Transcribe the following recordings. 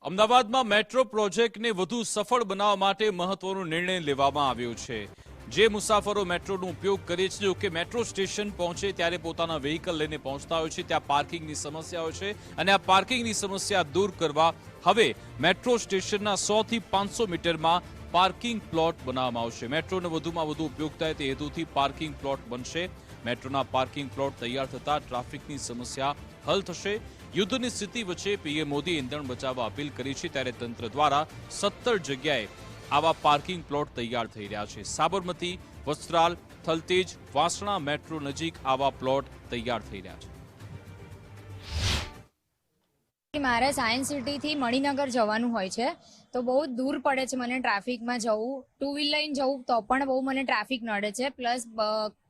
અમદાવાદમાં મેટ્રો પ્રોજેક્ટને વધુ સફળ બનાવવા માટે મહત્વનો નિર્ણય લેવામાં આવ્યો છે। જે મુસાફરો મેટ્રોનો ઉપયોગ કરે છે, જો કે મેટ્રો સ્ટેશન પહોંચે ત્યારે પોતાના વ્હીકલ લઈને પહોંચતા હોય છે, ત્યાં પાર્કિંગની સમસ્યા હોય છે અને આ પાર્કિંગની સમસ્યા દૂર કરવા હવે મેટ્રો સ્ટેશનના 100 થી 500 મીટરમાં પાર્કિંગ પ્લોટ બનાવવામાં આવશે। મેટ્રોનો વધુમાં વધુ ઉપયોગ થાય તે હેતુથી પાર્કિંગ પ્લોટ બનશે। મેટ્રોના પાર્કિંગ પ્લોટ તૈયાર થતા ટ્રાફિકની સમસ્યા હલ થશે। યુદ્ધની સ્થિતિ વચ્ચે પીએમ મોદી ઇંધણ બચાવવા અપીલ કરી છે, ત્યારે તંત્ર દ્વારા 17 જગ્યાએ આવા પાર્કિંગ પ્લોટ તૈયાર થઈ રહ્યા છે। સાબરમતી, વસ્ત્રાલ, થલતેજ, વાસણા મેટ્રો નજીક આવા પ્લોટ તૈયાર થઈ રહ્યા છે। મારે સાયન્સ સિટીથી મણિનગર જવાનું હોય છે, તો બહુ દૂર પડે છે મને ટ્રાફિકમાં જવું। ટુ વ્હીલ લઈને જવું તો પણ બહુ મને ટ્રાફિક નડે છે, પ્લસ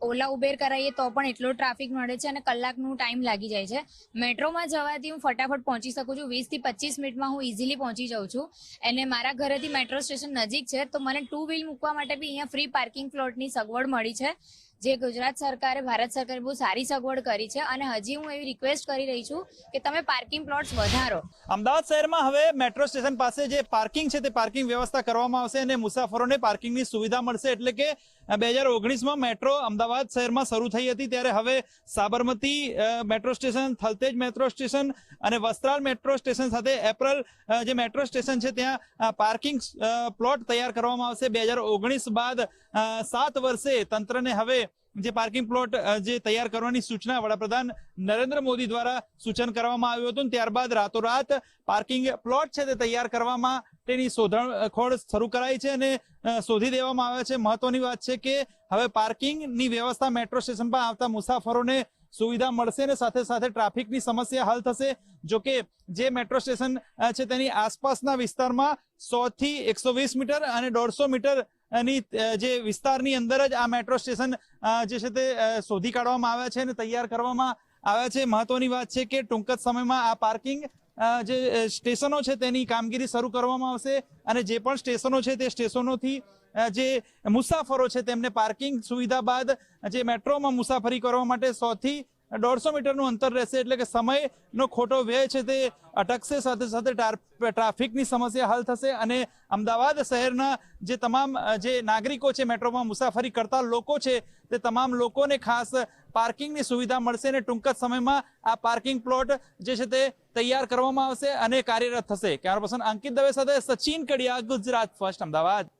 ઓલા ઉબેર કરાવીએ તો પણ એટલો ટ્રાફિક નડે છે અને કલાકનું ટાઈમ લાગી જાય છે। મેટ્રોમાં જવાથી હું ફટાફટ પહોંચી શકું છું, 20 થી 25 મિનિટમાં હું ઇઝીલી પહોંચી જાઉં છું અને મારા ઘરેથી મેટ્રો સ્ટેશન નજીક છે, તો મને ટુ વ્હીલ મૂકવા માટે બી અહીંયા ફ્રી પાર્કિંગ પ્લોટની સગવડ મળી છે, જે ગુજરાત સરકારે, ભારત સરકારે બહુ સારી સગવડ કરી છે અને હજી હું એવી રિક્વેસ્ટ કરી રહી છું કે તમે પાર્કિંગ પ્લોટ્સ વધારો। અમદાવાદ શહેરમાં હવે મેટ્રો સ્ટેશન પાસે જે પાર્કિંગ છે તે પાર્કિંગ વ્યવસ્થા કરવામાં આવશે અને મુસાફરોને પાર્કિંગની સુવિધા મળશે। એટલે કે 2019માં મેટ્રો અમદાવાદ શહેરમાં શરૂ થઈ હતી, ત્યારે હવે Sabarmati metro station, Thaltej metro station અને વસ્ત્રાલ મેટ્રો સ્ટેશન સાથે એપ્રલ જે મેટ્રો સ્ટેશન છે ત્યાં પાર્કિંગ પ્લોટ તૈયાર કરવામાં આવશે। 2019 બાદ 7 વર્ષે તંત્રને હવે જે પાર્કિંગ પ્લોટ જે તૈયાર કરવાની સૂચના વડાપ્રધાન નરેન્દ્ર મોદી દ્વારા સૂચન કરવામાં આવ્યું હતું, ત્યારબાદ રાતોરાત પાર્કિંગ પ્લોટ છે તે તૈયાર કરવામાં તેની શોધખોળ શરૂ કરાઈ છે અને શોધી દેવામાં આવે છે। મહત્વની વાત છે કે હવે પાર્કિંગની વ્યવસ્થા મેટ્રો સ્ટેશન પર આવતા મુસાફરોને સુવિધા મળશે અને સાથે સાથે ટ્રાફિકની સમસ્યા હલ થશે। જો કે જે મેટ્રો સ્ટેશન છે તેની આસપાસના વિસ્તારમાં 100 થી 120 મીટર અને 150 મીટર ની જે વિસ્તારની અંદર જ આ મેટ્રો સ્ટેશન જે છે તે શોધી કાઢવામાં આવ્યા છે અને તૈયાર કરવામાં આવ્યા છે। મહત્વની વાત છે કે ટૂંક જ સમયમાં આ પાર્કિંગ જે સ્ટેશનો છે તેની કામગીરી શરૂ કરવામાં આવશે અને જે પણ સ્ટેશનો છે તે સ્ટેશનોથી જે મુસાફરો છે તેમને પાર્કિંગ સુવિધા બાદ જે મેટ્રોમાં મુસાફરી કરવા માટે 100 થી 150 મીટરનું અંતર રહેશે, એટલે કે સમયનો ખોટો વ્યય છે તે અટકશે, સાથે સાથે ટ્રાફિકની સમસ્યા હલ થશે અને અમદાવાદ શહેરના જે તમામ જે નાગરિકો છે, મેટ્રોમાં મુસાફરી કરતા લોકો છે, તે તમામ લોકોને ખાસ પાર્કિંગની સુવિધા મળશે અને ટૂંક જ સમયમાં આ પાર્કિંગ પ્લોટ જે છે તે તૈયાર કરવામાં આવશે અને કાર્યરત થશે। કેમેરા પર્સન અંકિત દવે સાથે સચિન કડિયા, ગુજરાત ફર્સ્ટ, અમદાવાદ।